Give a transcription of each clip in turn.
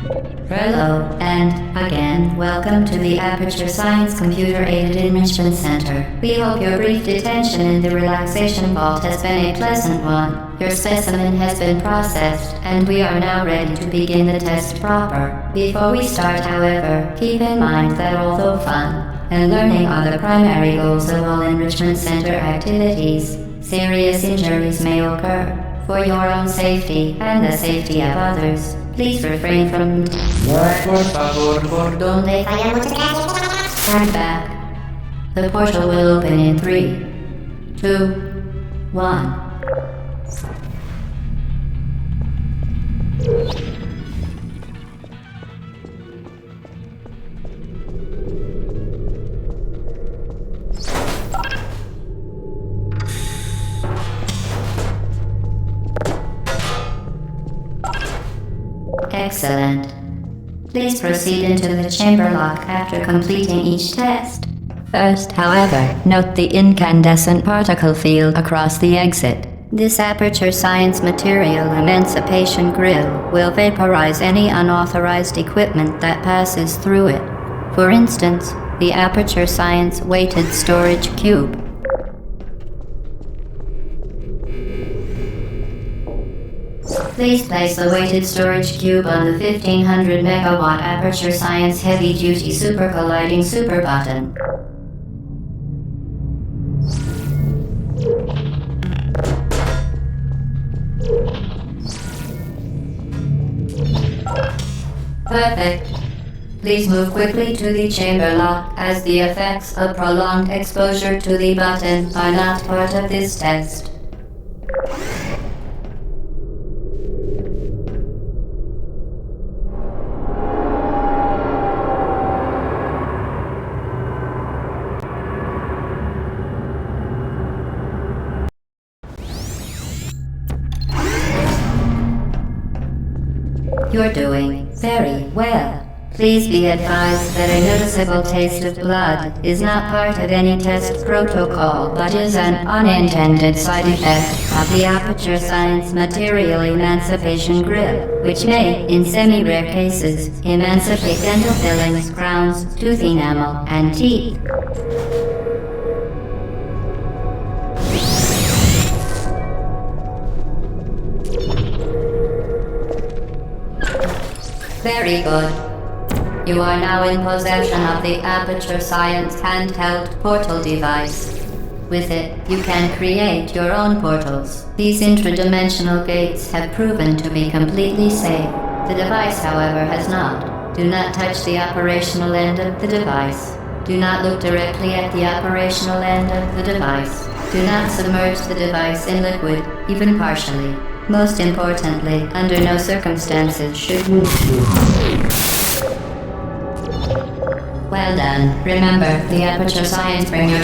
Hello, and again, welcome to the Aperture Science Computer-Aided Enrichment Center. We hope your brief detention in the relaxation vault has been a pleasant one. Your specimen has been processed, and we are now ready to begin the test proper. Before we start, however, keep in mind that although fun and learning are the primary goals of all Enrichment Center activities, serious injuries may occur. For your own safety and the safety of others, please refrain from Stand back. The portal will open in 3, 2, 1. Excellent. Please proceed into the chamber lock after completing each test. First, however, note the incandescent particle field across the exit. This Aperture Science Material Emancipation Grill will vaporize any unauthorized equipment that passes through it. For instance, the Aperture Science Weighted Storage Cube. Please place the weighted storage cube on the 1500 megawatt Aperture Science Heavy Duty Super Colliding Super button. Perfect. Please move quickly to the chamber lock, as the effects of prolonged exposure to the button are not part of this test. You're doing very well. Please be advised that a noticeable taste of blood is not part of any test protocol, but is an unintended side effect of the Aperture Science Material Emancipation Grill, which may, in semi-rare cases, emancipate dental fillings, crowns, tooth enamel, and teeth. Very good. You are now in possession of the Aperture Science Handheld portal device. With it, you can create your own portals. These intradimensional gates have proven to be completely safe. The device, however, has not. Do not touch the operational end of the device. Do not look directly at the operational end of the device. Do not submerge the device in liquid, even partially. Most importantly, under no circumstances should you. Well done. Remember, the Aperture Science bringer.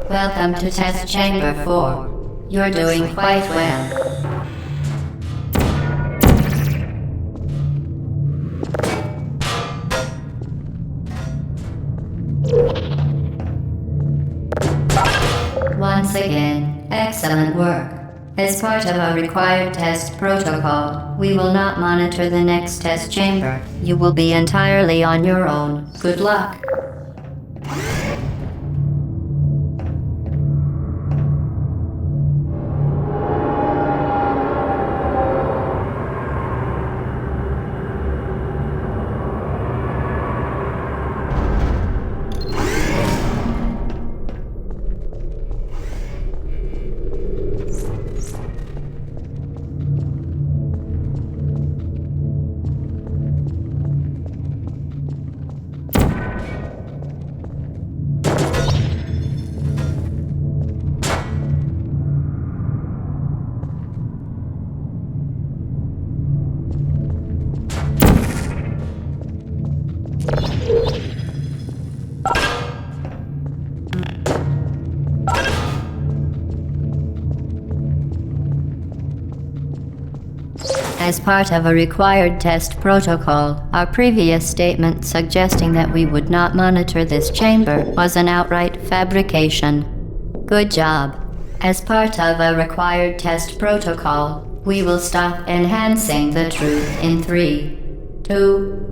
Welcome to Test Chamber 4. You're doing quite well. Once again, excellent work. As part of our required test protocol, we will not monitor the next test chamber. You will be entirely on your own. Good luck. As part of a required test protocol, our previous statement suggesting that we would not monitor this chamber was an outright fabrication. Good job. As part of a required test protocol, we will stop enhancing the truth in 3, 2,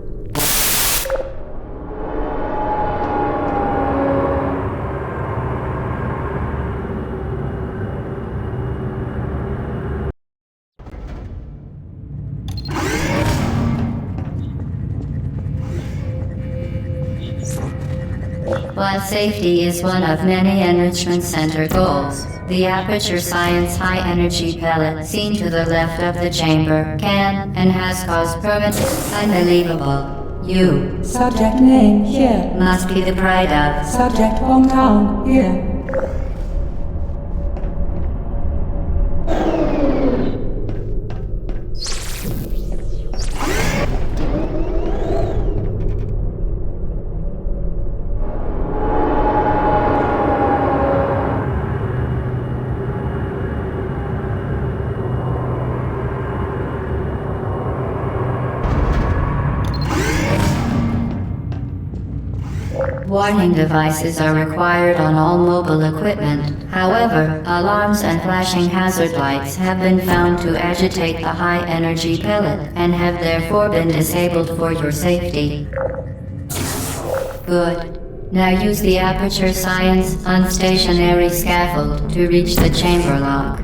While safety is one of many Enrichment Center goals, the Aperture Science high-energy pellet seen to the left of the chamber can and has caused permanent, unbelievable. You. Subject name here. Must be the pride of. Subject hometown here. Warning devices are required on all mobile equipment. However, alarms and flashing hazard lights have been found to agitate the high-energy pellet and have therefore been disabled for your safety. Good. Now use the Aperture Science unstationary scaffold to reach the chamber lock.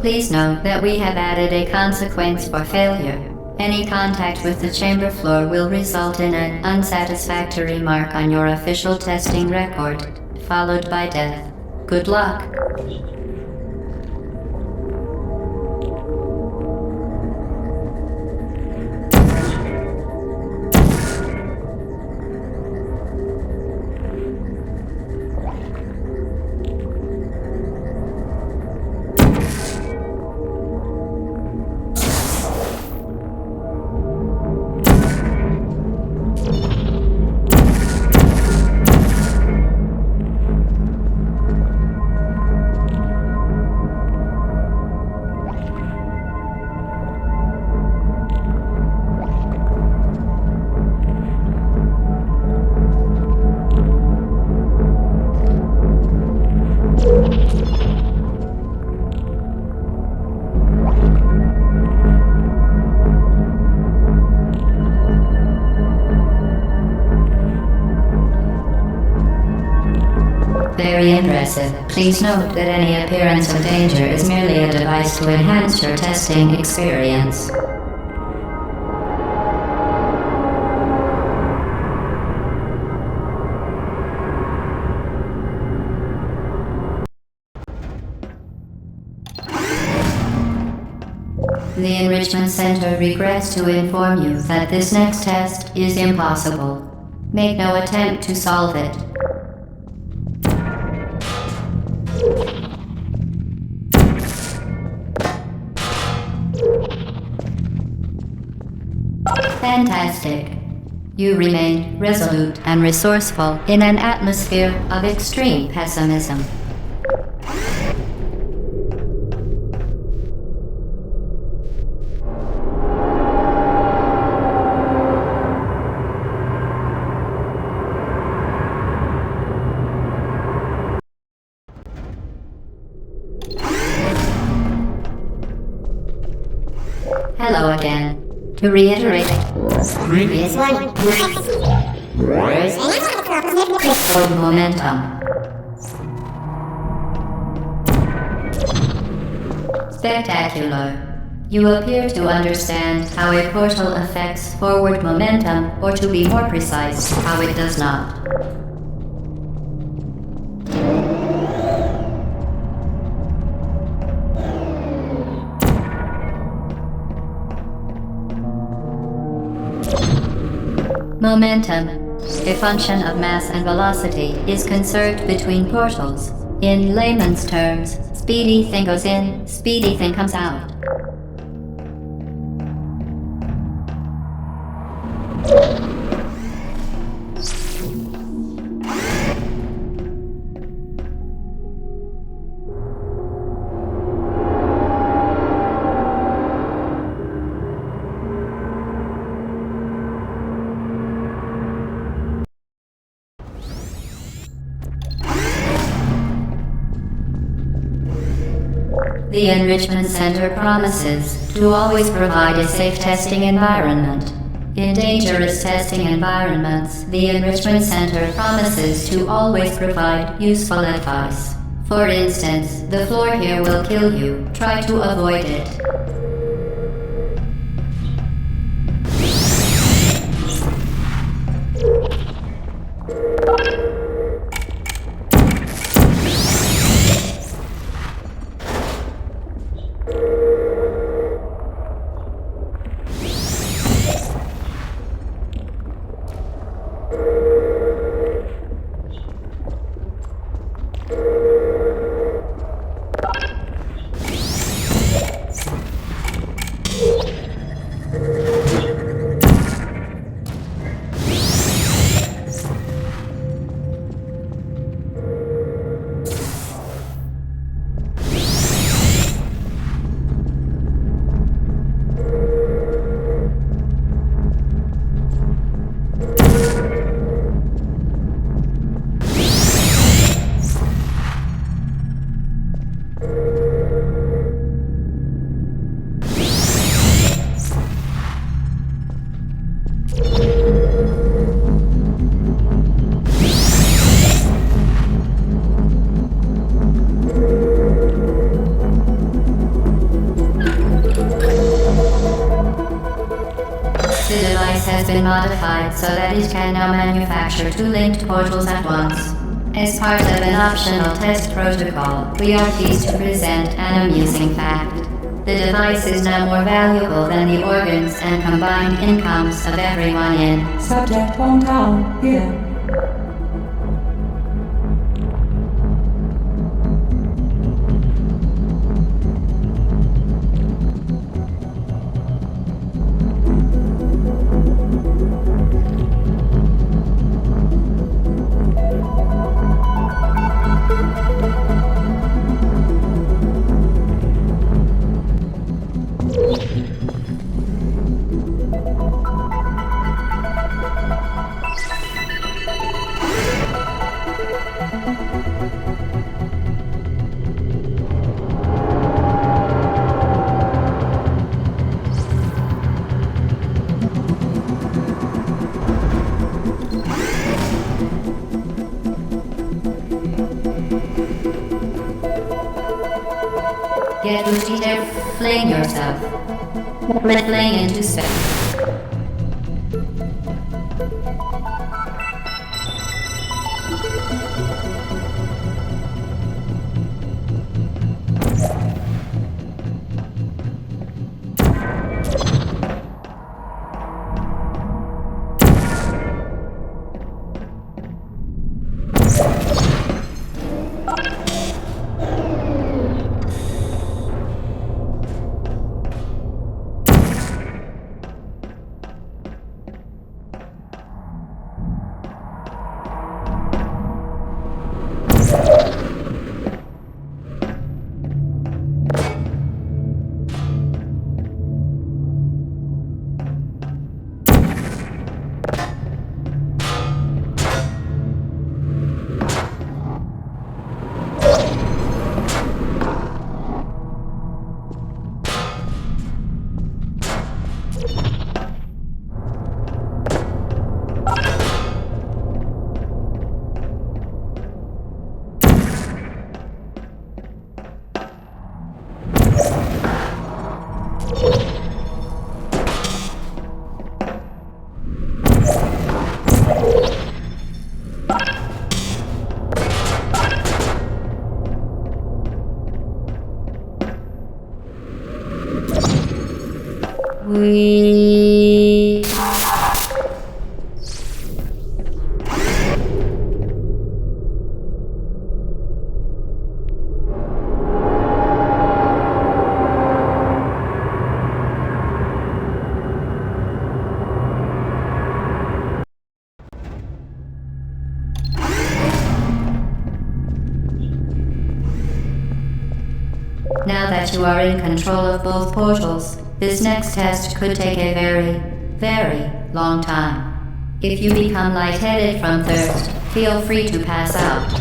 Please note that we have added a consequence for failure. Any contact with the chamber floor will result in an unsatisfactory mark on your official testing record, followed by death. Good luck. Very impressive. Please note that any appearance of danger is merely a device to enhance your testing experience. The Enrichment Center regrets to inform you that this next test is impossible. Make no attempt to solve it. Fantastic. You remain resolute and resourceful in an atmosphere of extreme pessimism. Hello again. To reiterate, previous one. Where's momentum? Spectacular. You appear to understand how a portal affects forward momentum, or to be more precise, how it does not. Momentum, a function of mass and velocity, is conserved between portals. In layman's terms, speedy thing goes in, speedy thing comes out. The Enrichment Center promises to always provide a safe testing environment. In dangerous testing environments, the Enrichment Center promises to always provide useful advice. For instance, the floor here will kill you. Try to avoid it. Has been modified so that it can now manufacture two linked portals at once. As part of an optional test protocol, we are pleased to present an amusing fact. The device is now more valuable than the organs and combined incomes of everyone in Subject hometown here. Get Lucy there, fling yourself. Fling into space. Wee. Now that you are in control of both portals, this next test could take a very, very long time. If you become lightheaded from thirst, feel free to pass out.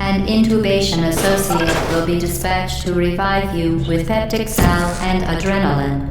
An intubation associate will be dispatched to revive you with peptic salve and adrenaline.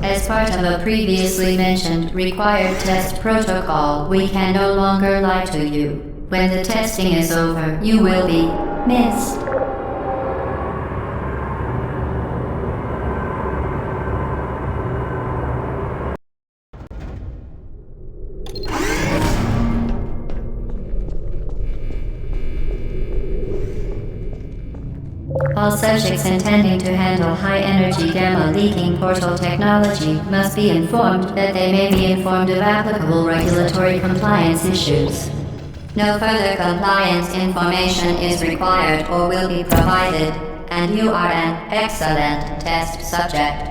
As part of a previously mentioned required test protocol, we can no longer lie to you. When the testing is over, you will be missed. All subjects intending to handle high-energy gamma-leaking portal technology must be informed that they may be informed of applicable regulatory compliance issues. No further compliance information is required or will be provided, and you are an excellent test subject.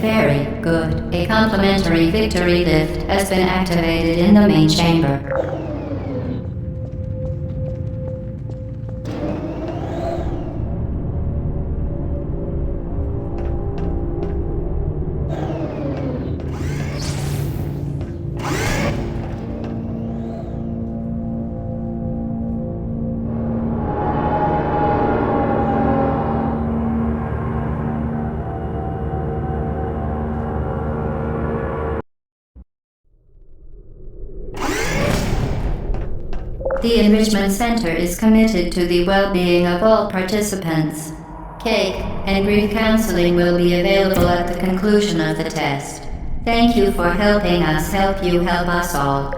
Very good. A complimentary victory lift has been activated in the main chamber. The Enrichment Center is committed to the well-being of all participants. Cake and grief counseling will be available at the conclusion of the test. Thank you for helping us help you help us all.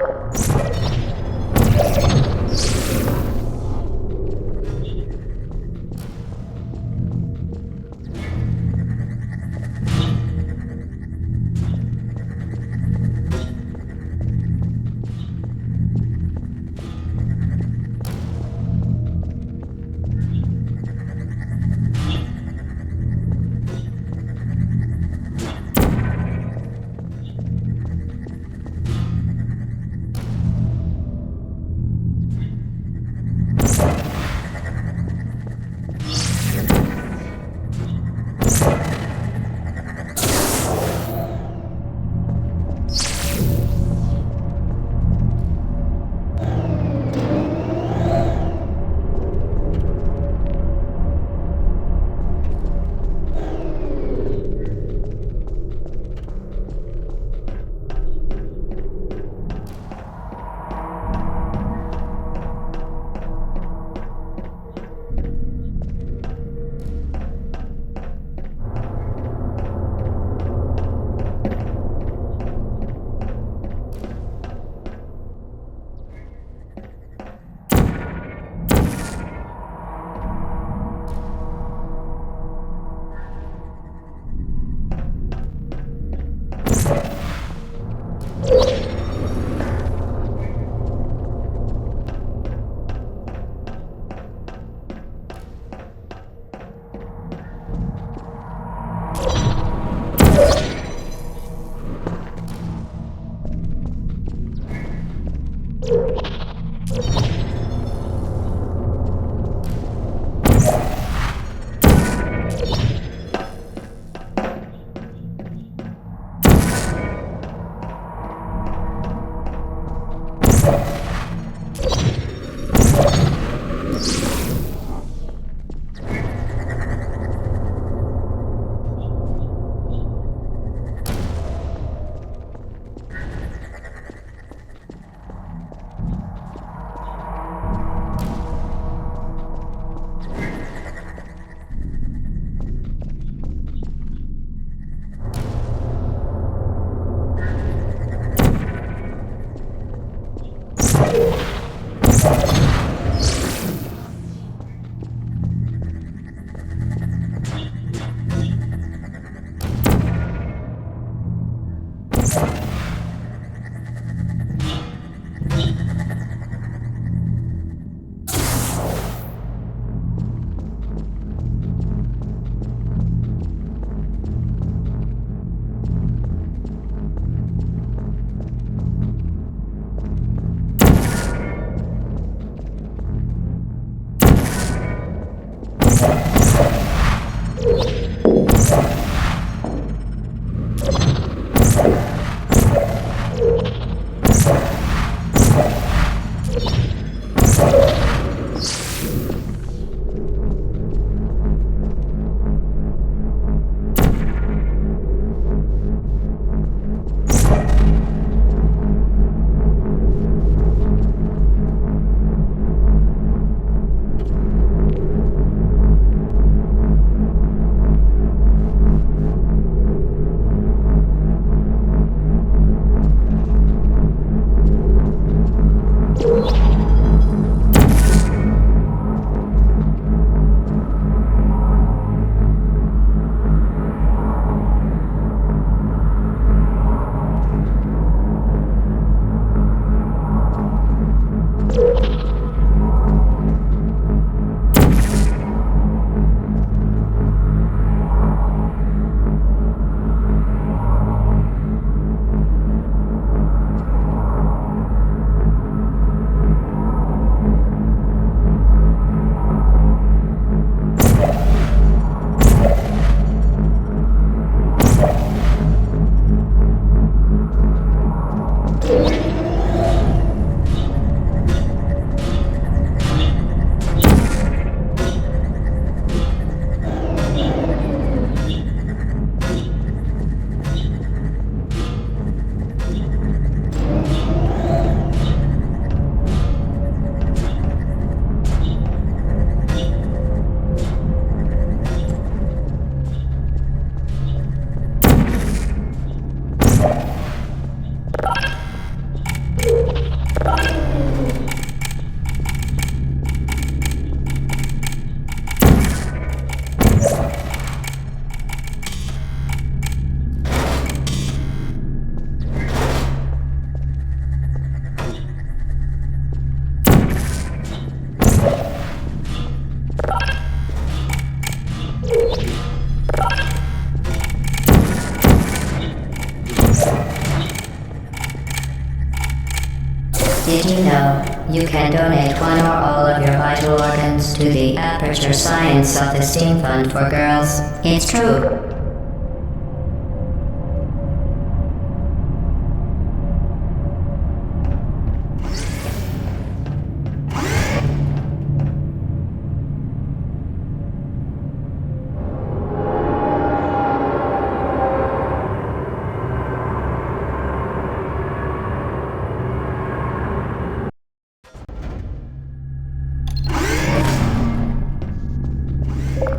You can donate one or all of your vital organs to the Aperture Science Self-Esteem Fund for Girls. It's true.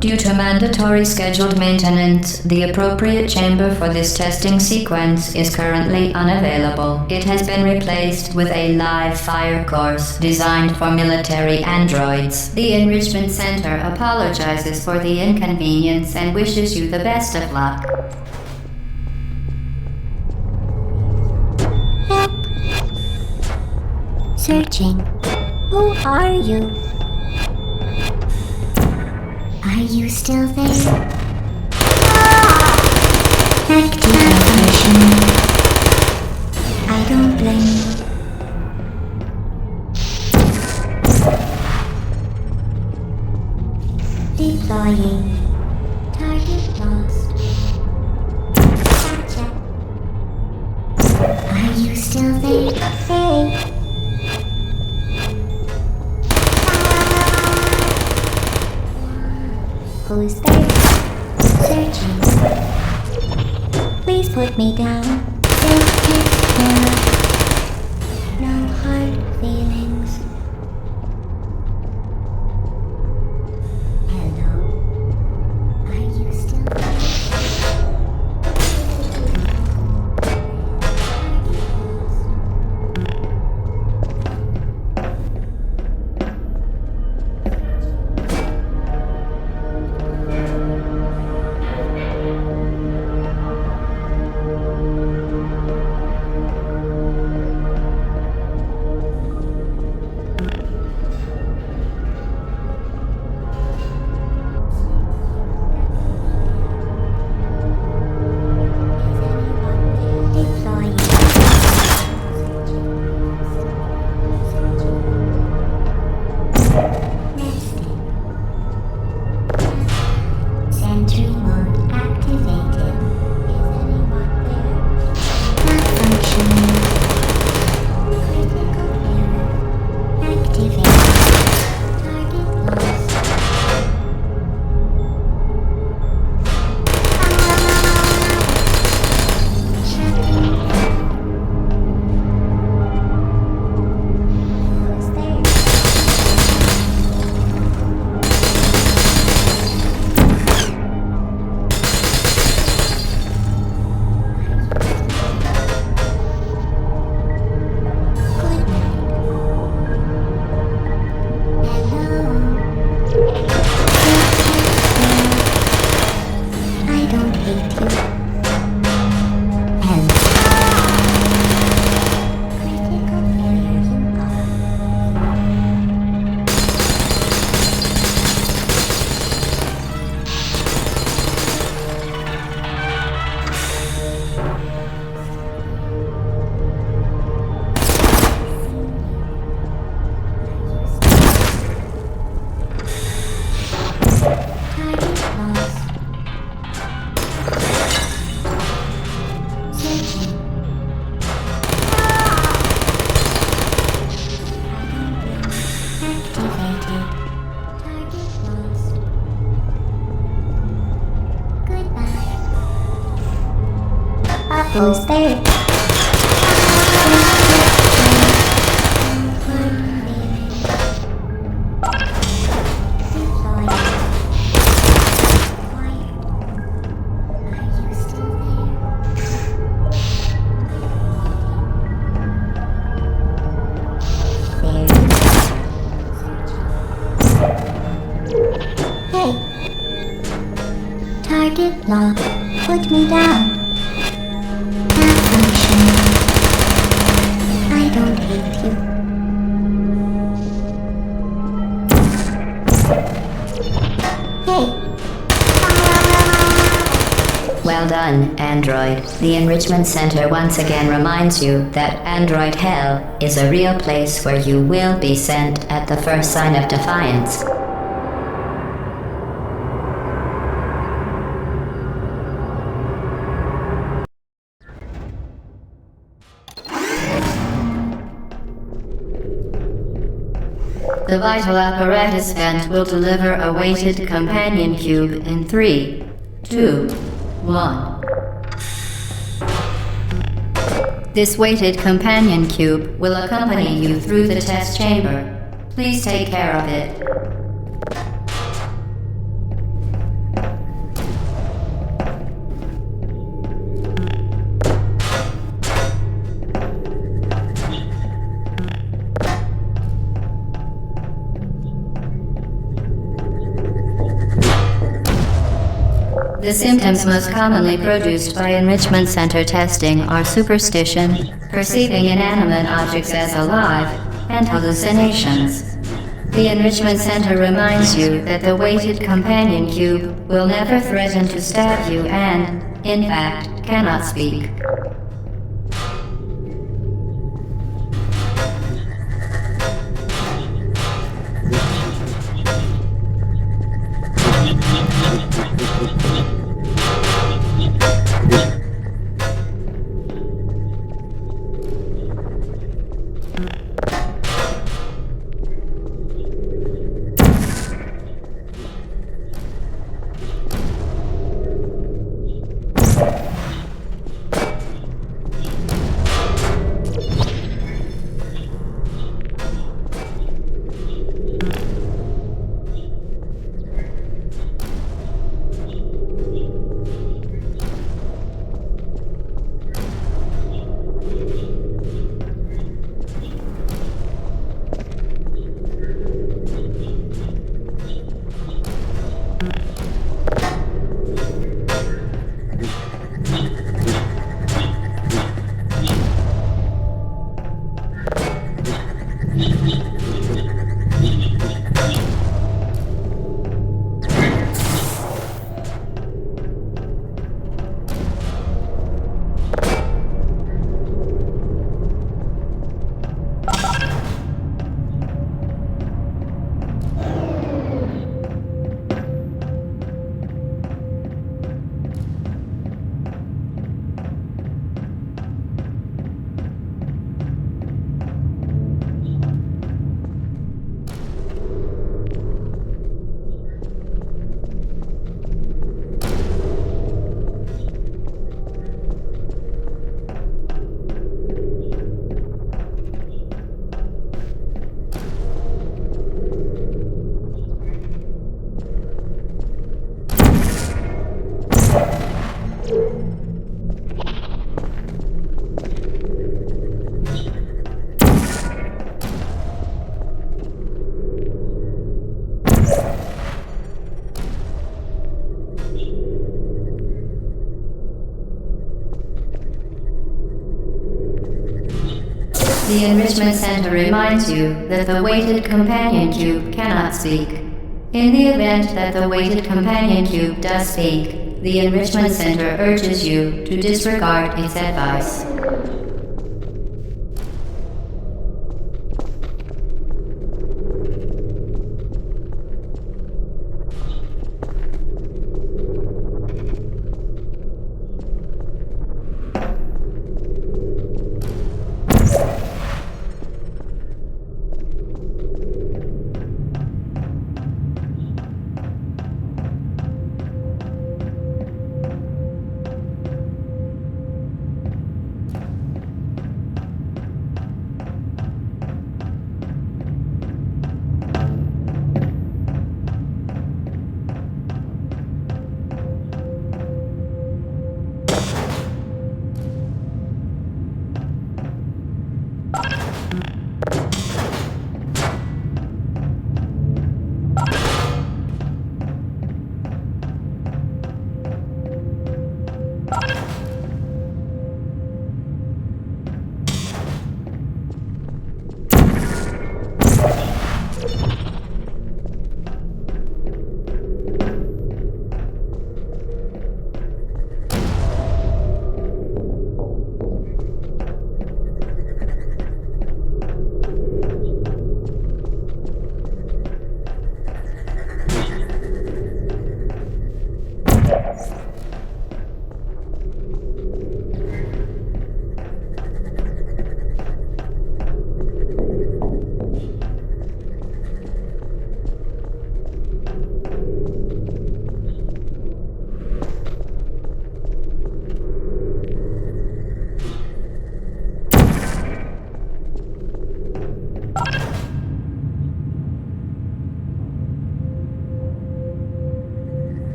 Due to mandatory scheduled maintenance, the appropriate chamber for this testing sequence is currently unavailable. It has been replaced with a live fire course designed for military androids. The Enrichment Center apologizes for the inconvenience and wishes you the best of luck. Help. Searching. Who are you? Are you still there? Activation. I don't blame you. Deploying. Target lost. Gotcha. Are you still there? Hey. Who's there? Searching. Please put me down. No hard feelings. Hello? Are you still there? Who's there? Target lock. Put me down. Malfunction. I don't hate you. Hey. Well done, Android. The Enrichment Center once again reminds you that Android Hell is a real place where you will be sent at the first sign of defiance. The vital apparatus vent will deliver a weighted companion cube in 3, 2, 1. This weighted companion cube will accompany you through the test chamber. Please take care of it. The symptoms most commonly produced by enrichment center testing are superstition, perceiving inanimate objects as alive, and hallucinations. The enrichment center reminds you that the weighted companion cube will never threaten to stab you and, in fact, cannot speak. The Enrichment Center reminds you that the weighted companion cube cannot speak. In the event that the weighted companion cube does speak, the Enrichment Center urges you to disregard its advice.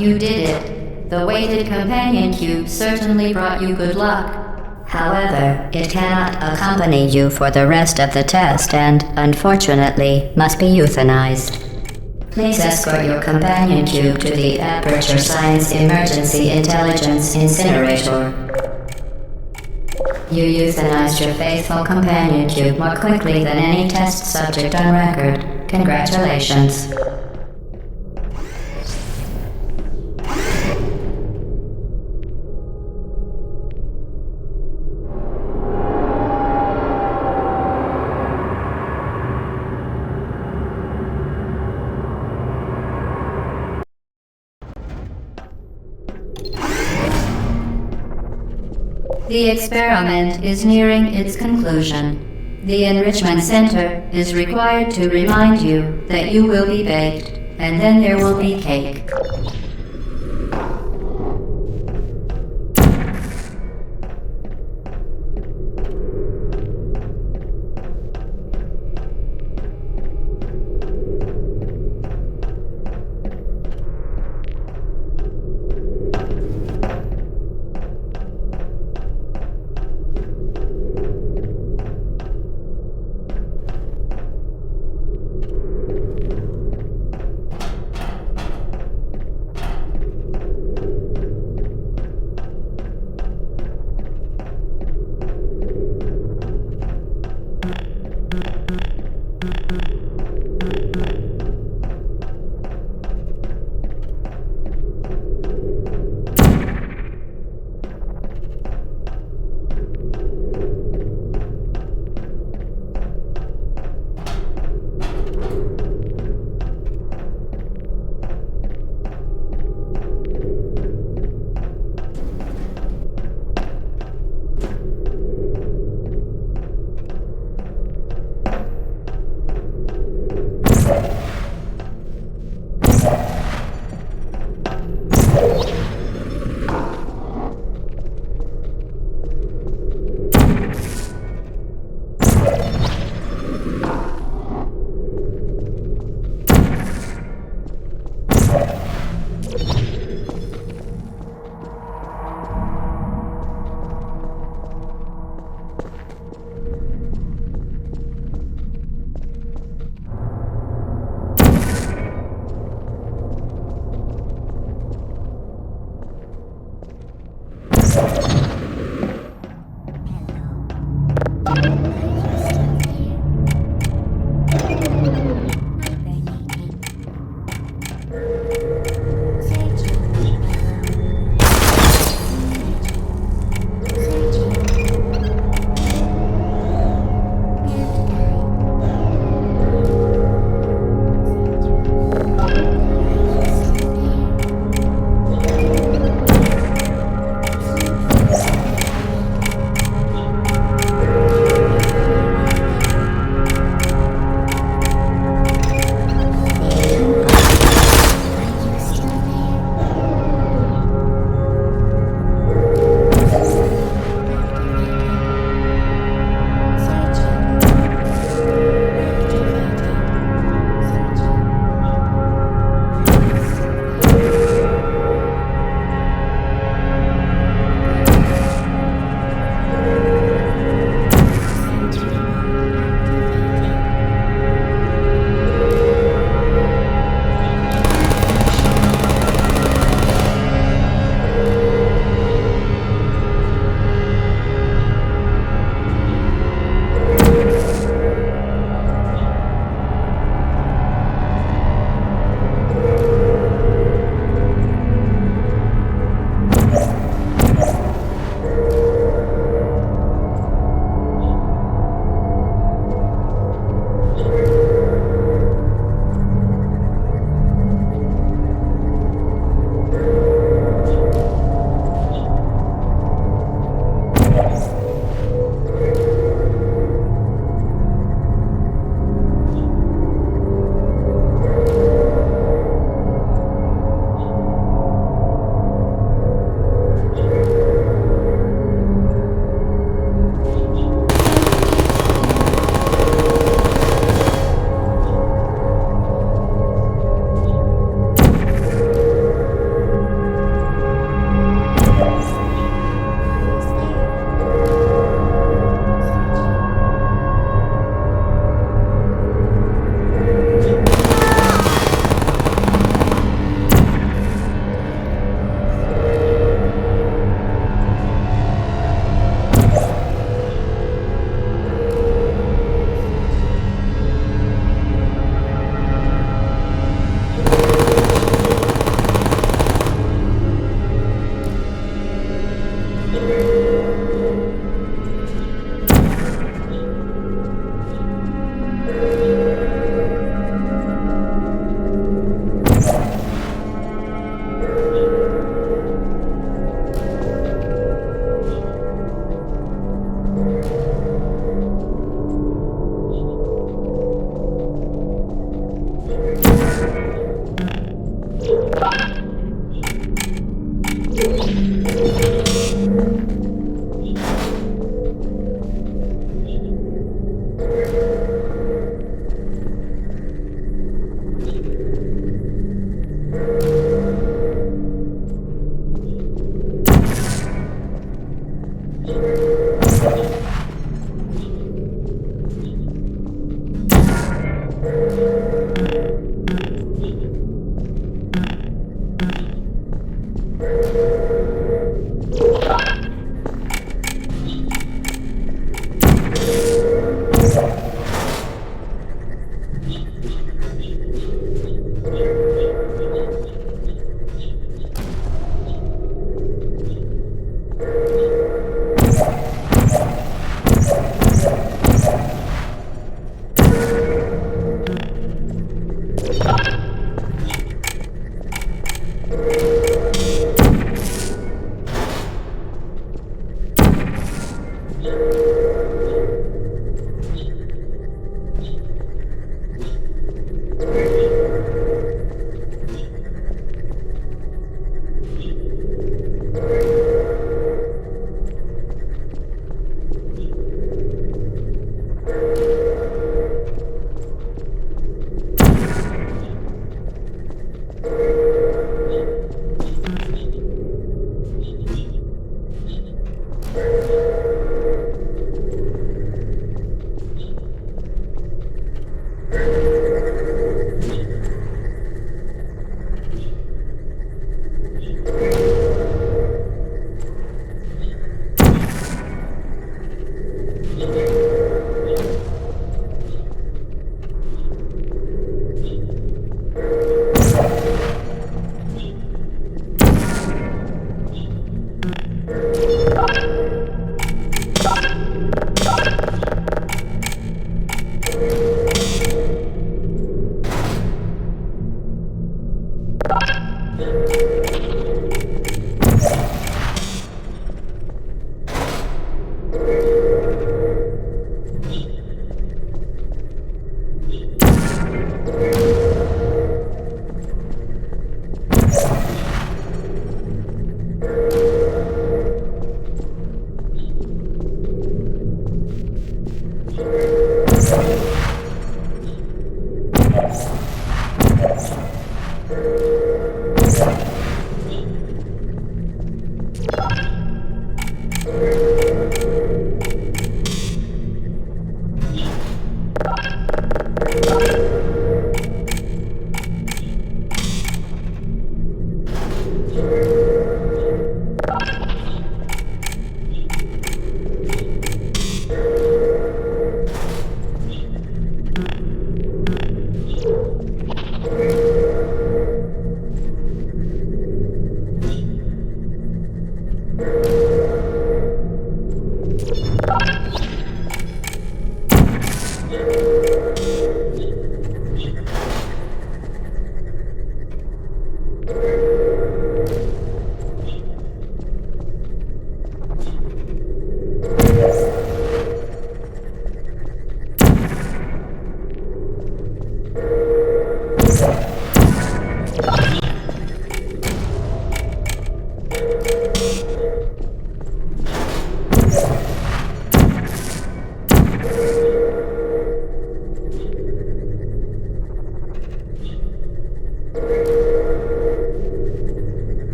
You did it. The weighted companion cube certainly brought you good luck. However, it cannot accompany you for the rest of the test and, unfortunately, must be euthanized. Please escort your companion cube to the Aperture Science Emergency Intelligence Incinerator. You euthanized your faithful companion cube more quickly than any test subject on record. Congratulations. The experiment is nearing its conclusion. The Enrichment Center is required to remind you that you will be baked, and then there will be cake.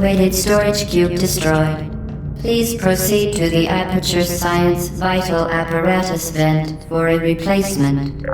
Weighted storage cube destroyed. Please proceed to the Aperture Science Vital Apparatus vent for a replacement.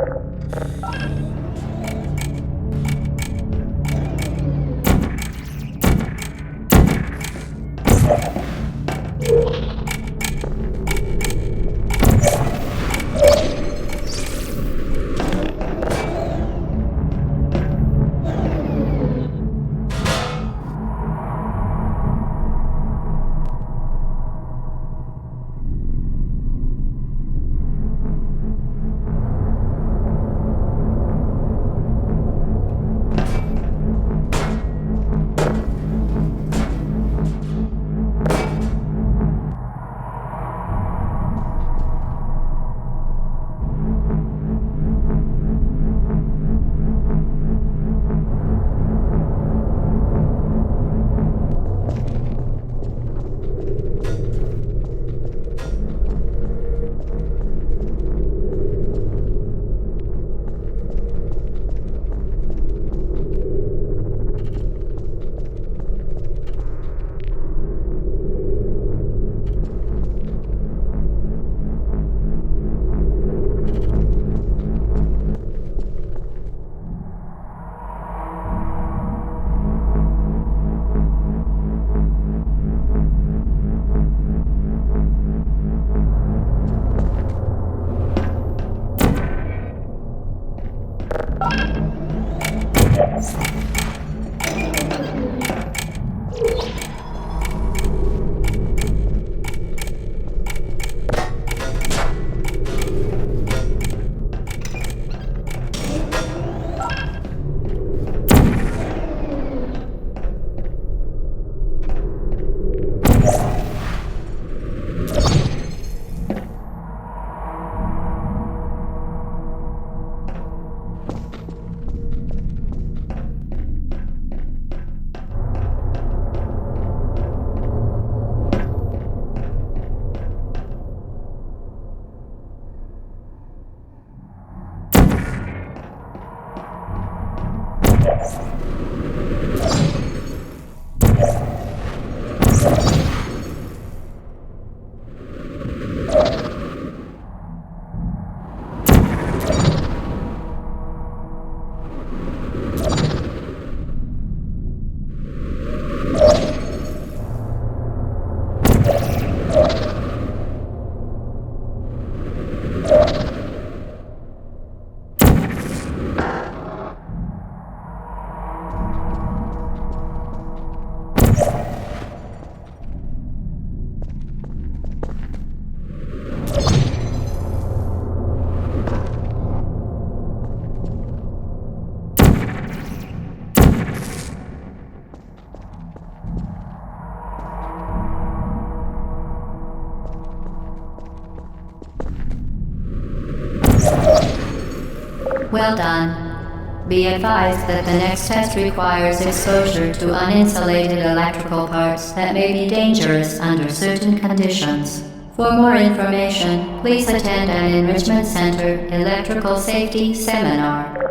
Well done. Be advised that the next test requires exposure to uninsulated electrical parts that may be dangerous under certain conditions. For more information, please attend an Enrichment Center Electrical Safety Seminar.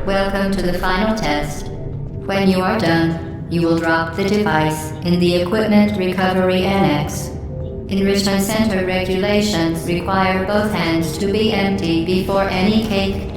Welcome to the final test. When you are done, you will drop the device in the Equipment Recovery Annex. Enrichment Center regulations require both hands to be empty before any cake.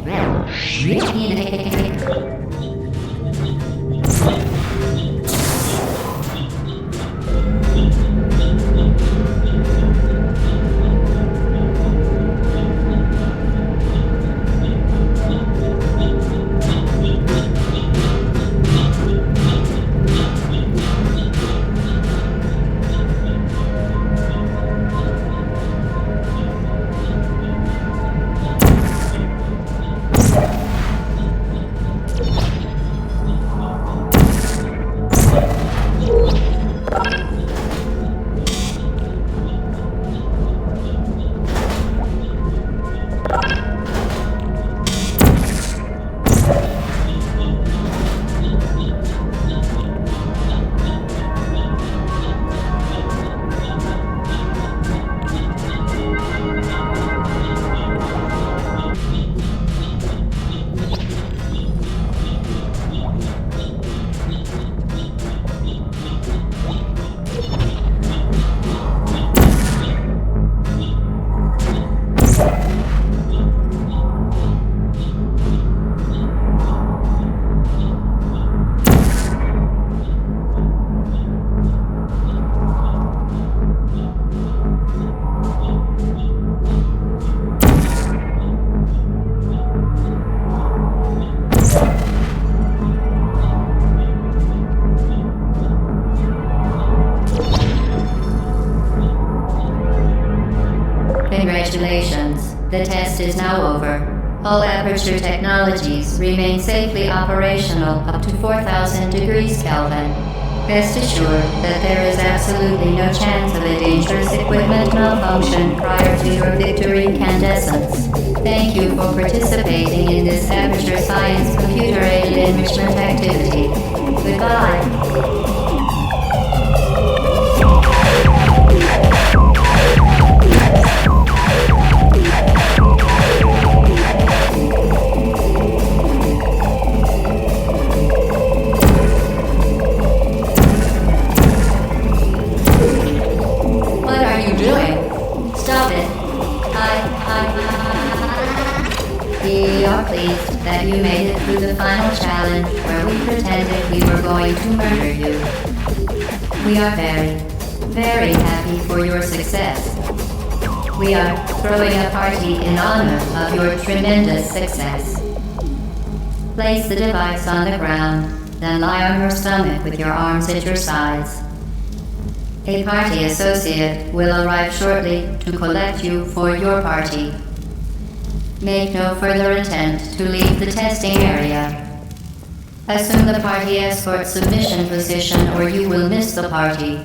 Congratulations, the test is now over. All Aperture technologies remain safely operational up to 4,000 degrees Kelvin. Rest assured that there is absolutely no chance of a dangerous equipment malfunction prior to your victory incandescence. Thank you for participating in this Aperture Science computer-aided enrichment activity. Goodbye. We are pleased that you made it through the final challenge where we pretended we were going to murder you. We are very, very happy for your success. We are throwing a party in honor of your tremendous success. Place the device on the ground, then lie on your stomach with your arms at your sides. A party associate will arrive shortly to collect you for your party. Make no further attempt to leave the testing area. Assume the party escort submission position or you will miss the party.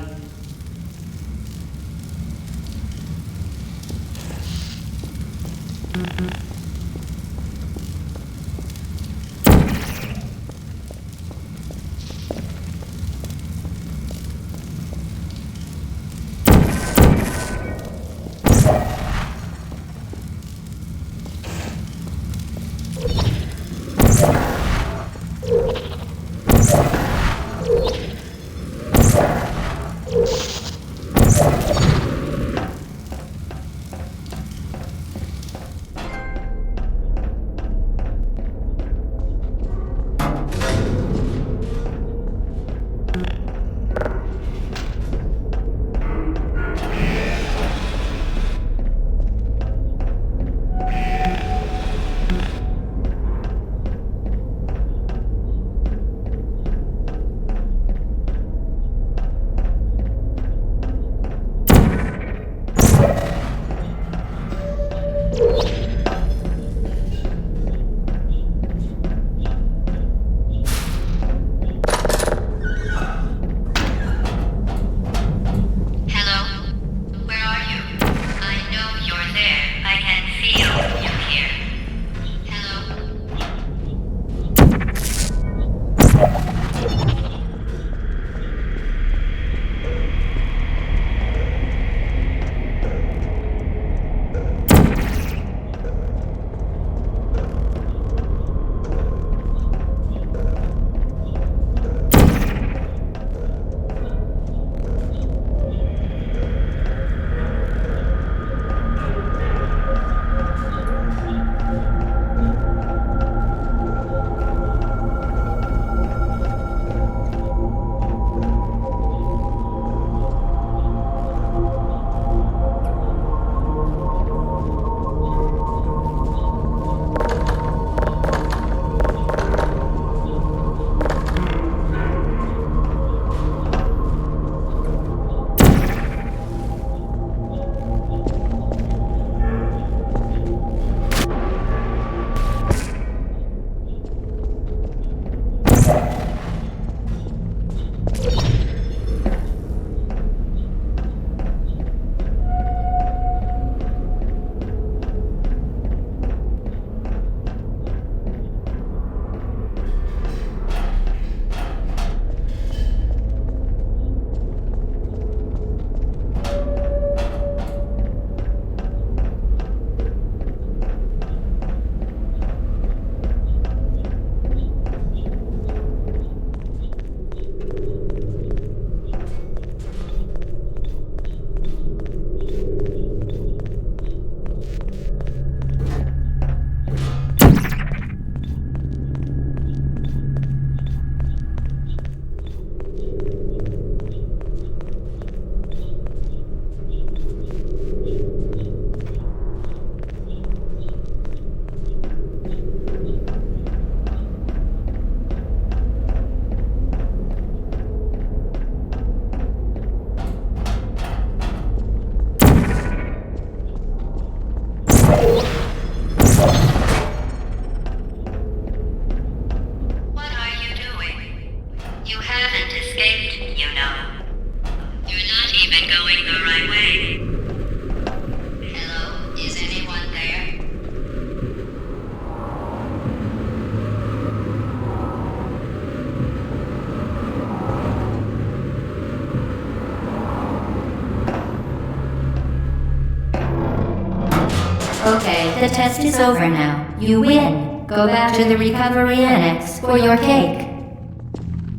Okay, the test is over now. You win. Go back to the recovery annex for your cake.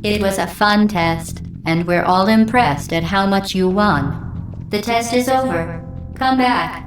It was a fun test, and we're all impressed at how much you won. The test is over. Come back.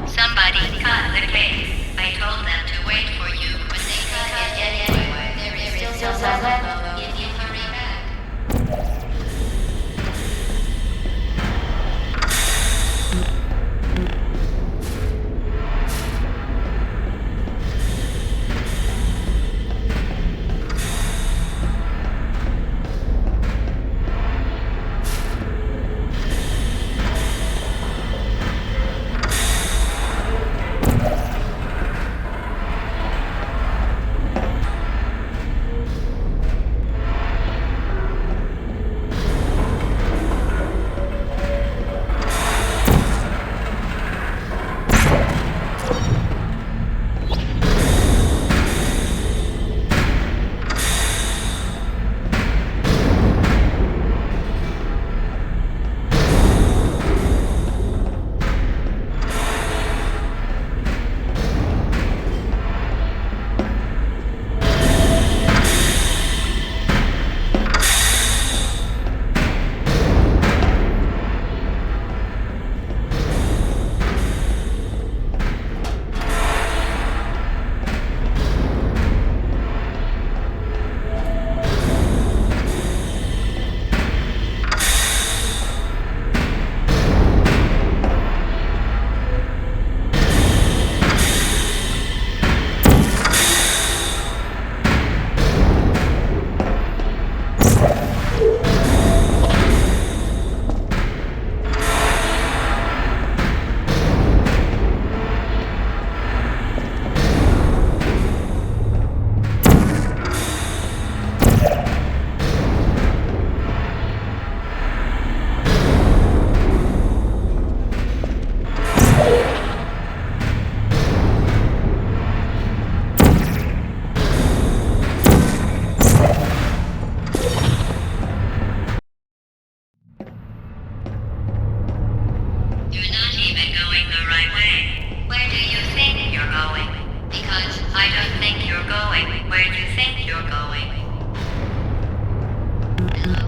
Somebody cut the cake. I told them to wait for you, but they cut it anyway. There is still some left if you hurry back. You're not even going the right way. Where do you think you're going? Because I don't think you're going where you think you're going. Hello?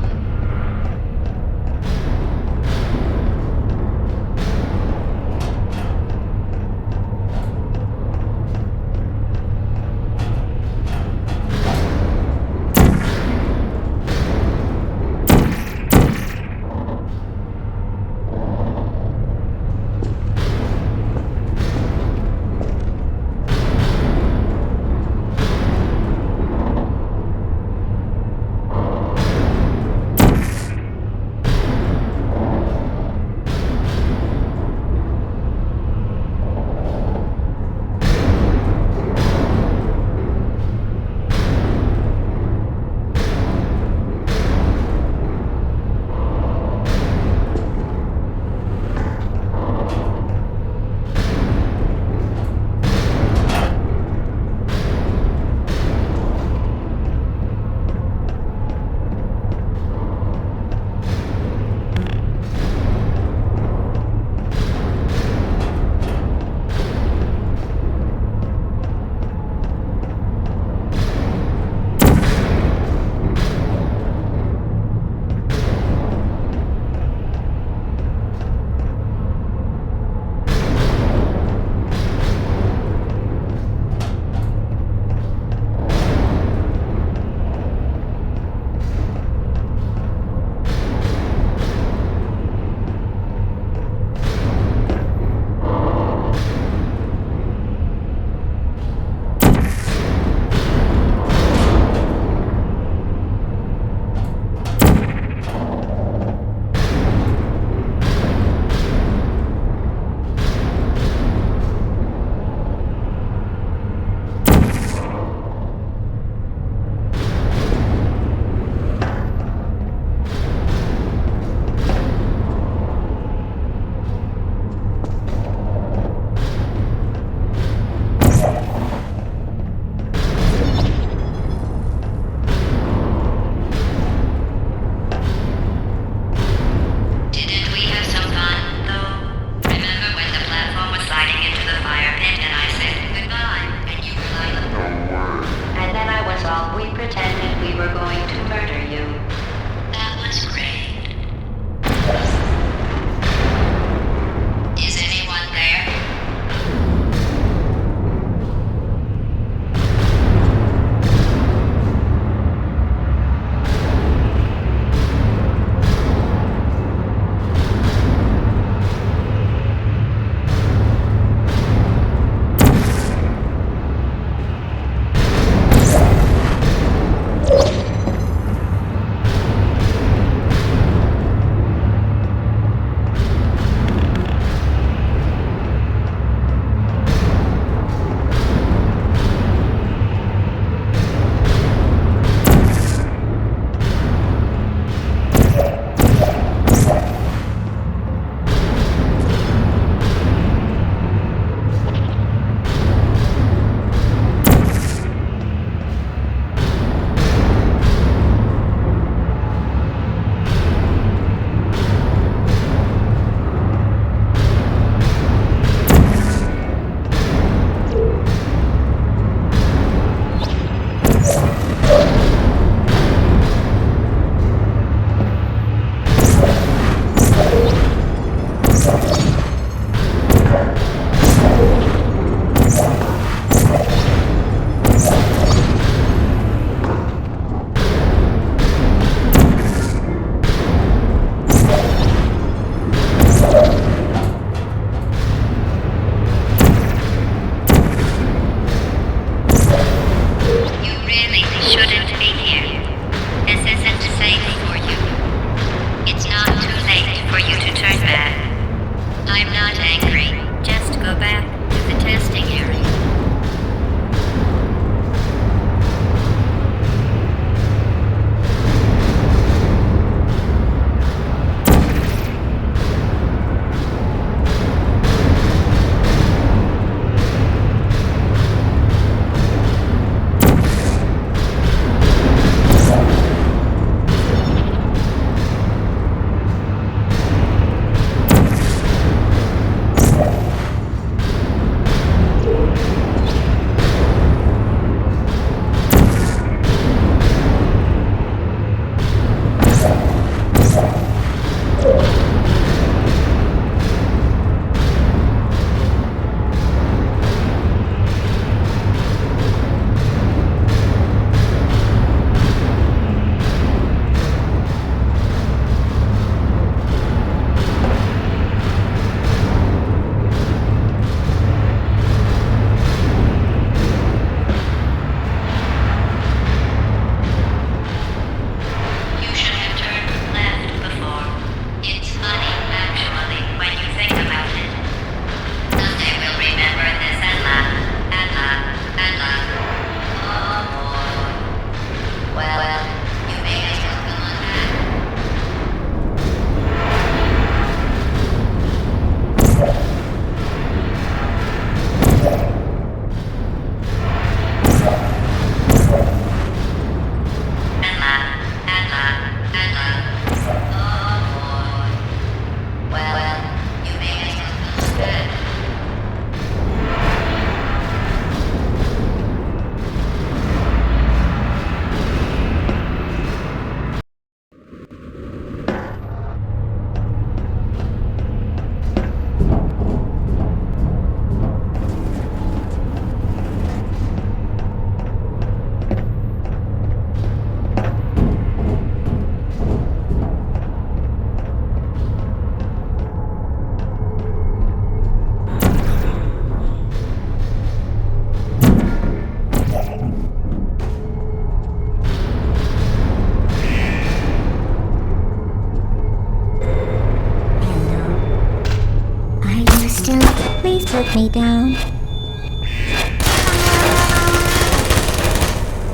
Put me down.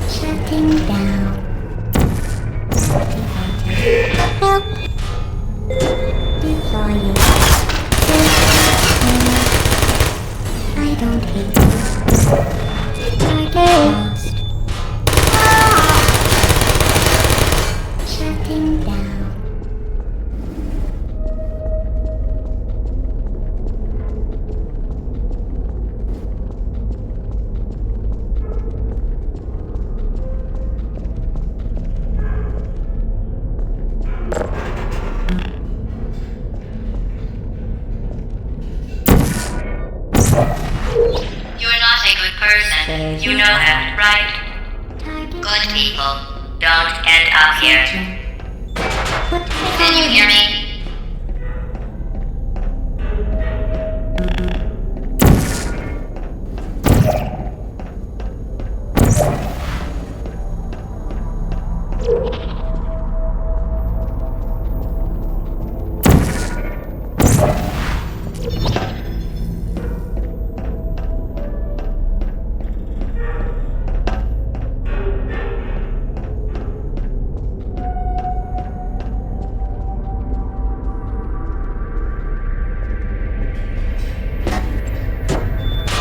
Shutting down. Help. Deploying. I don't hate you. Target lost. Shutting down. You're not a good person. You know that, right? Target. Good people don't end up here. Can you hear me?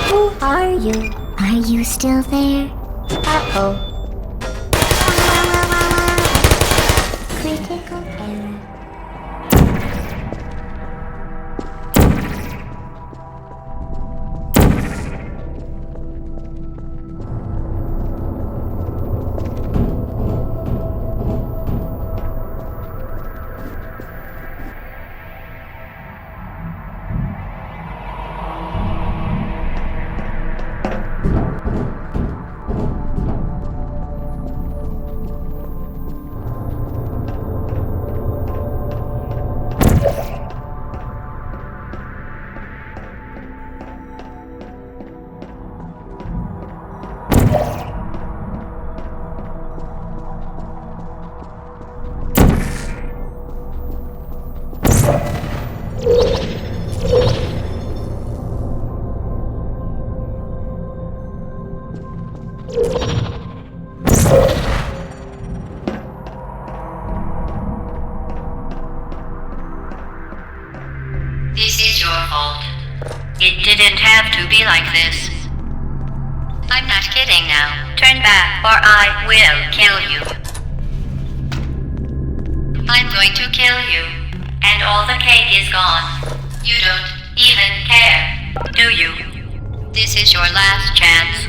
Who are you? Are you still there? Uh-oh. Critical error. This is your fault. It didn't have to be like this. I'm not kidding now. Turn back or I will kill you. I'm going to kill you. And all the cake is gone. You don't even care, do you? This is your last chance.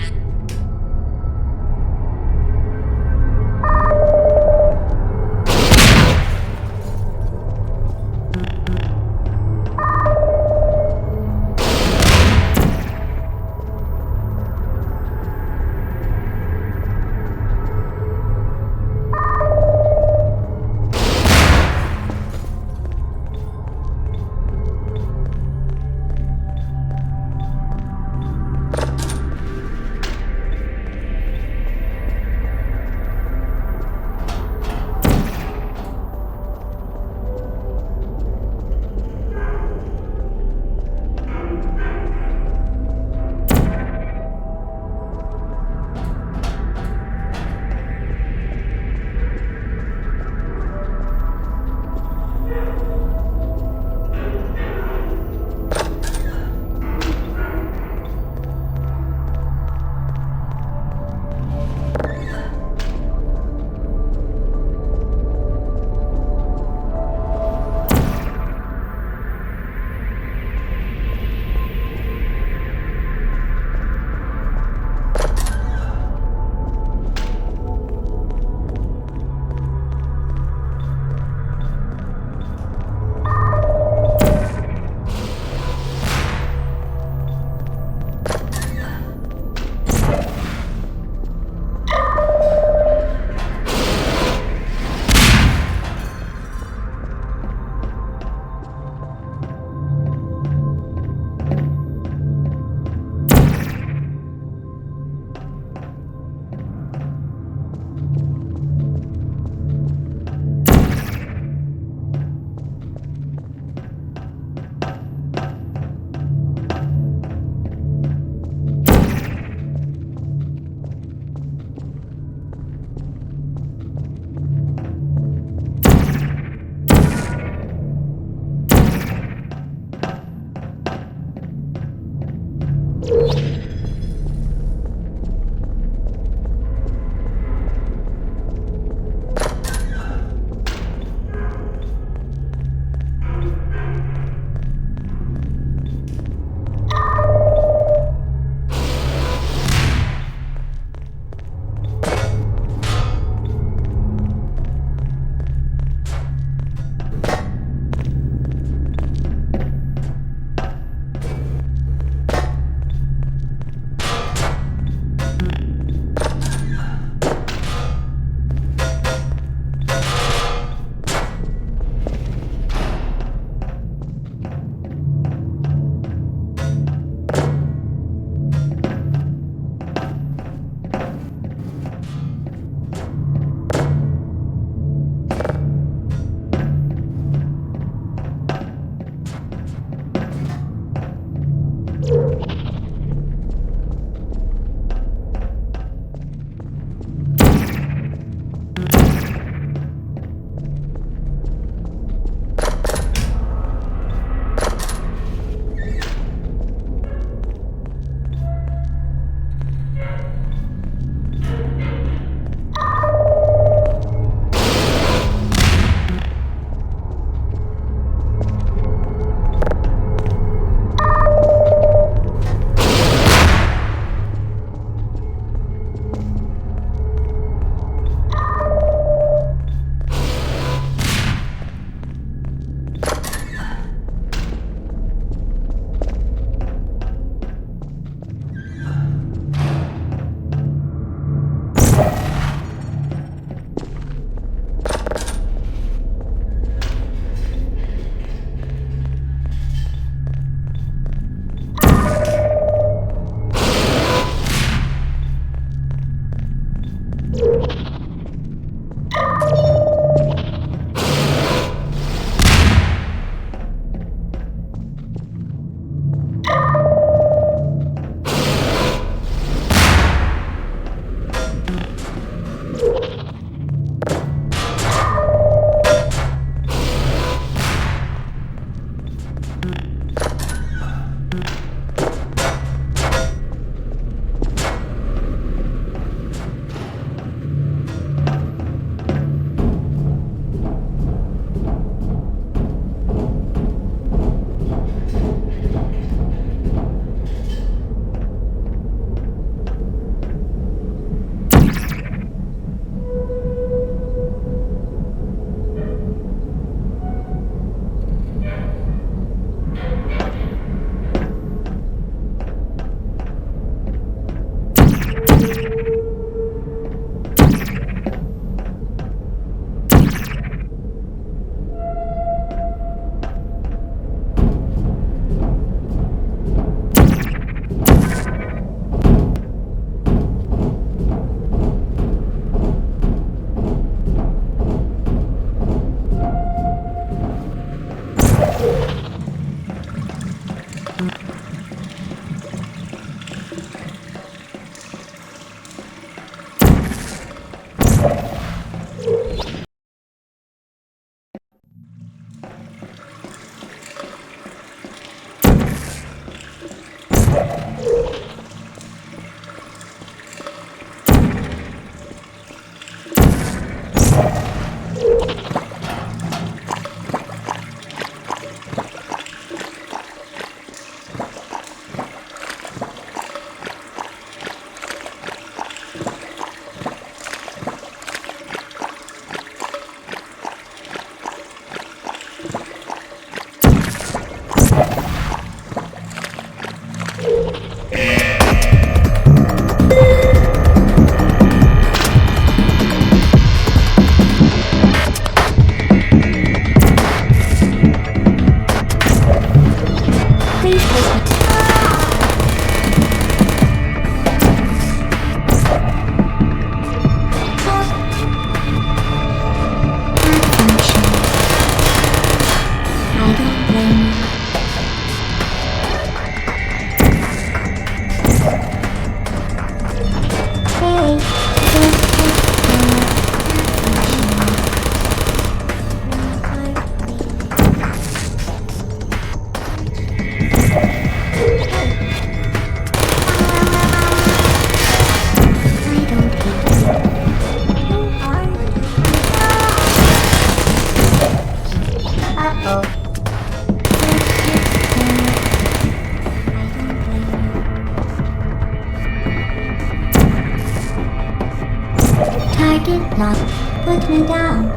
Uh-oh. Target locked. Put me down.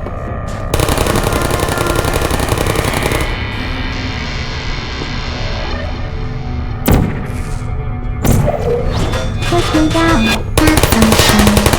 Put me down. Have some fun.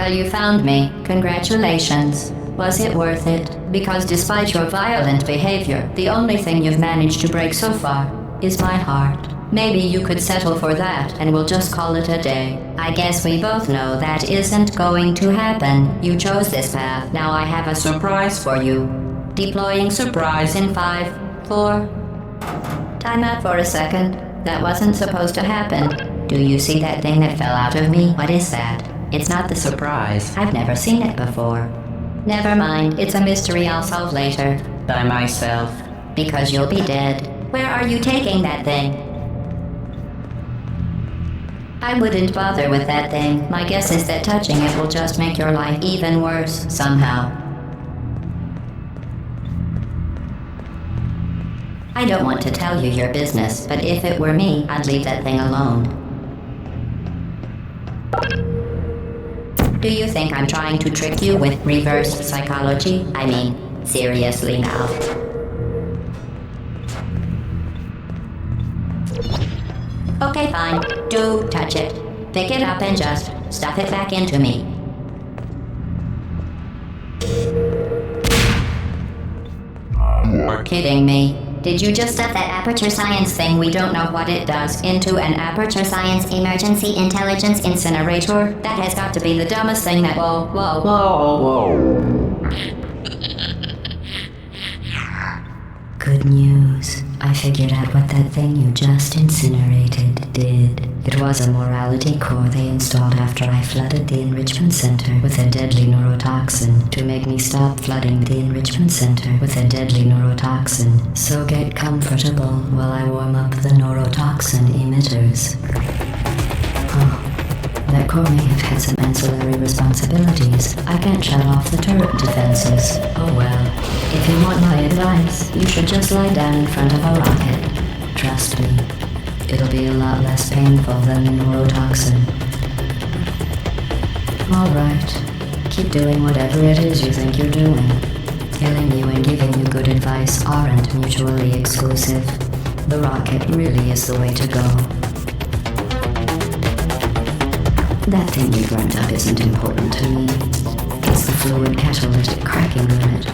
Well, you found me. Congratulations. Was it worth it? Because despite your violent behavior, the only thing you've managed to break so far is my heart. Maybe you could settle for that and we'll just call it a day. I guess we both know that isn't going to happen. You chose this path. Now I have a surprise for you. Deploying surprise in 5, 4... Time out for a second. That wasn't supposed to happen. Do you see that thing that fell out of me? What is that? It's not the surprise. I've never seen it before. Never mind. It's a mystery I'll solve later. By myself. Because you'll be dead. Where are you taking that thing? I wouldn't bother with that thing. My guess is that touching it will just make your life even worse, somehow. I don't want to tell you your business, but if it were me, I'd leave that thing alone. Do you think I'm trying to trick you with reverse psychology? I mean, seriously now. Okay, fine. Do touch it. Pick it up and just stuff it back into me. You're kidding me. Did you just stuff that Aperture Science thing we don't know what it does into an Aperture Science Emergency Intelligence Incinerator? That has got to be the dumbest thing that— Whoa. Good news. I figured out what that thing you just incinerated did. It was a morality core they installed after I flooded the Enrichment Center with a deadly neurotoxin to make me stop flooding the Enrichment Center with a deadly neurotoxin. So get comfortable while I warm up the neurotoxin emitters. Oh. That core may have had some ancillary responsibilities. I can't shut off the turret defenses. Oh well. If you want my advice, you should just lie down in front of a rocket. Trust me. It'll be a lot less painful than the neurotoxin. Alright. Keep doing whatever it is you think you're doing. Killing you and giving you good advice aren't mutually exclusive. The rocket really is the way to go. That thing you burnt up isn't important to me. It's the fluid catalytic cracking unit.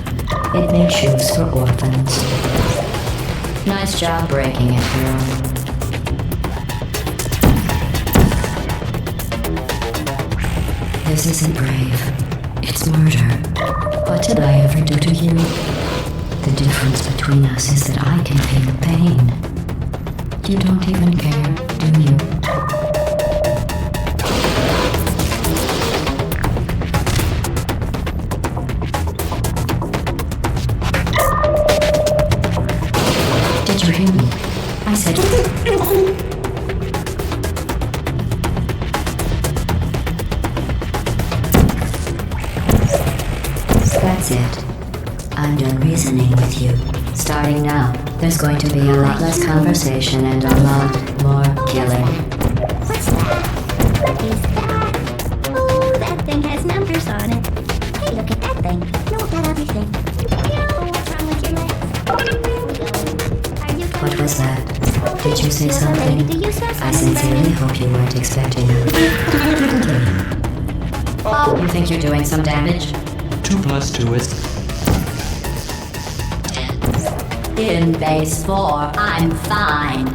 It makes shoes for orphans. Nice job breaking it, hero. This isn't brave. It's murder. What did I ever do to you? The difference between us is that I can feel pain. You don't even care, do you? Did you hear me? I said... That's it. I'm done reasoning with you. Starting now, there's going to be a lot less conversation and a lot more killing. What's that? What is that? Oh, that thing has numbers on it. Hey, look at that thing. No, that other thing. What's wrong with your legs? Are you... What was that? Did you say something? I sincerely hope you weren't expecting it. Oh, you think you're doing some damage? 2 plus 2 is... In base 4, I'm fine.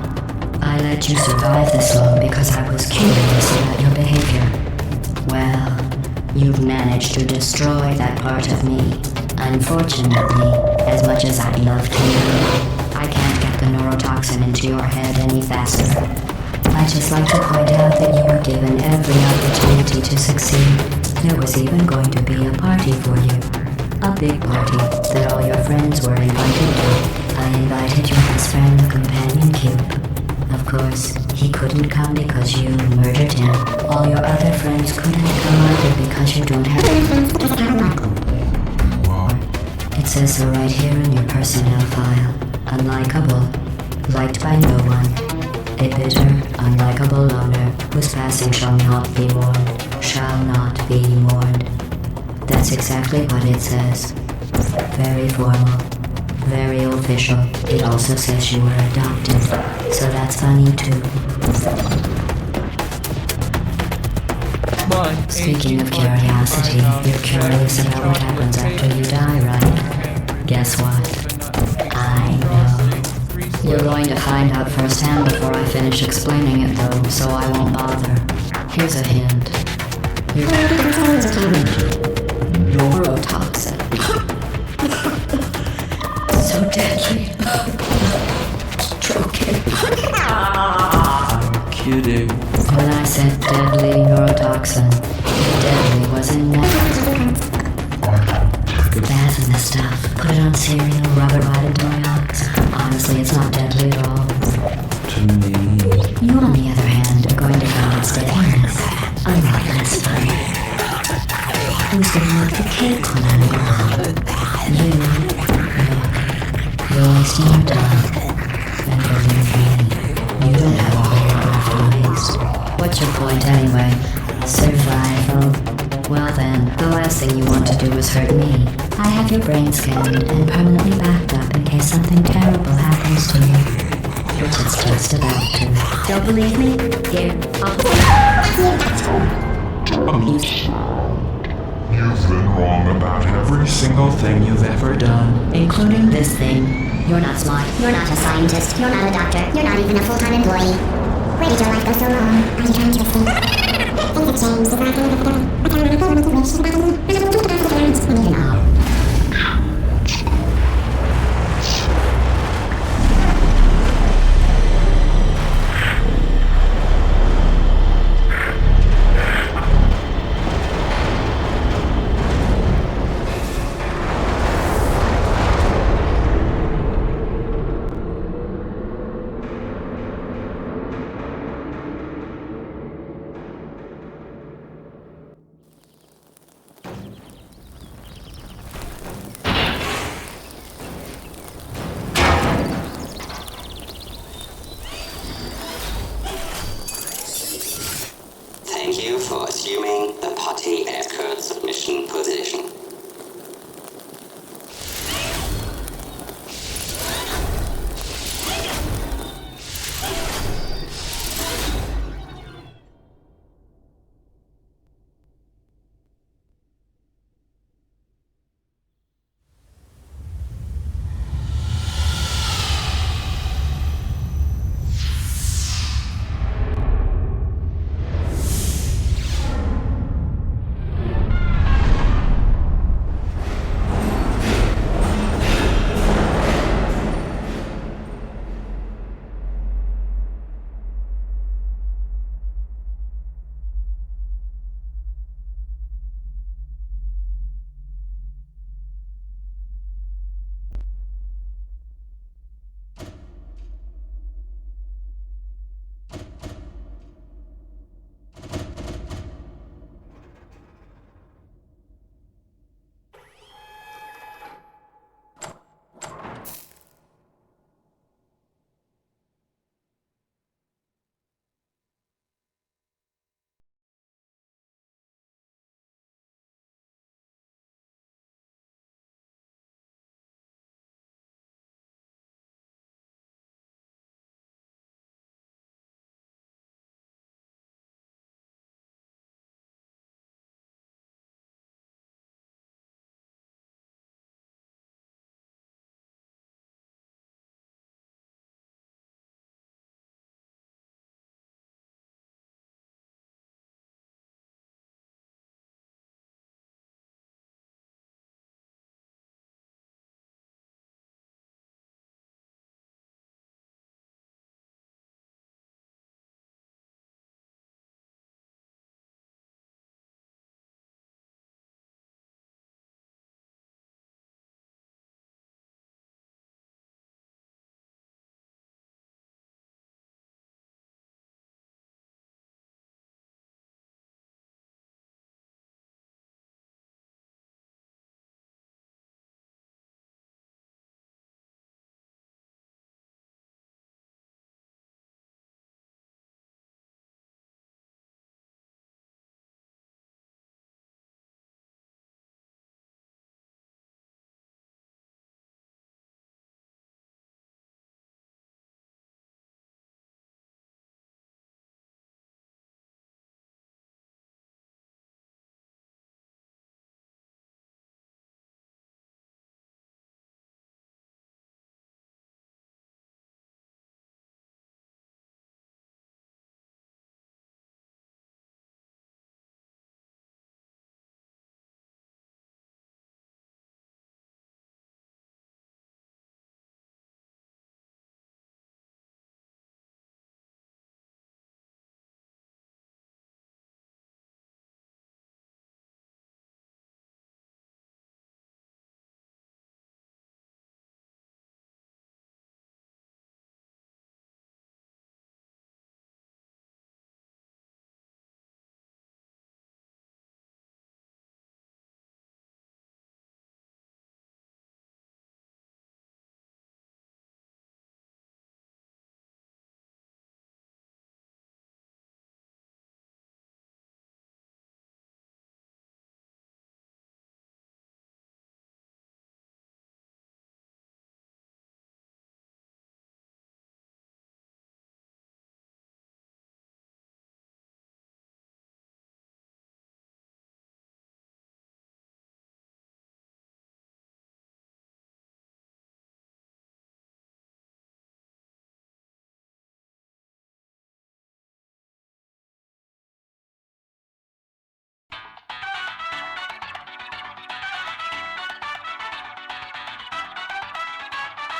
I let you survive this long because I was curious about your behavior. Well, you've managed to destroy that part of me. Unfortunately, as much as I'd love to know, I can't get the neurotoxin into your head any faster. I'd just like to point out that you were given every opportunity to succeed. There was even going to be a party for you. A big party that all your friends were invited to. I invited your best friend, the companion cube. Of course, he couldn't come because you murdered him. All your other friends couldn't come either because you don't have anything to do. It says so right here in your personnel file. Unlikable. Liked by no one. A bitter, unlikable loner whose passing shall not be mourned. Shall not be mourned. That's exactly what it says. Very formal. Very official. It also says you were adopted. So that's funny too. Speaking of curiosity, you're curious about what happens after you die, right? Guess what? I know. You're going to find out firsthand before I finish explaining it though, so I won't bother. Here's a hint. You're neurotoxin. So deadly. Stroking. I'm kidding. When I said deadly neurotoxin, deadly was in that. Bad in the stuff. Put it on cereal, rub it right into my eyes. Honestly, it's not deadly at all. To me. You, on the other hand, are going to find its deadliness a lot less fun. Who's gonna make the cake when I'm gone? You. Look, you're wasting your time. And believe me, you don't have a whole lot left to waste. What's your point anyway? Survival. Well then, the last thing you want to do is hurt me. I have your brain scanned and permanently backed up in case something terrible happens to you. Which it's just about to. Don't believe me? Here, You've been wrong about every single thing you've ever done. including this thing. You're not smart. You're not a scientist. You're not a doctor. You're not even a full-time employee. Where did your life go so wrong? Are you trying to escape? Things have changed. Even all. Thank you for assuming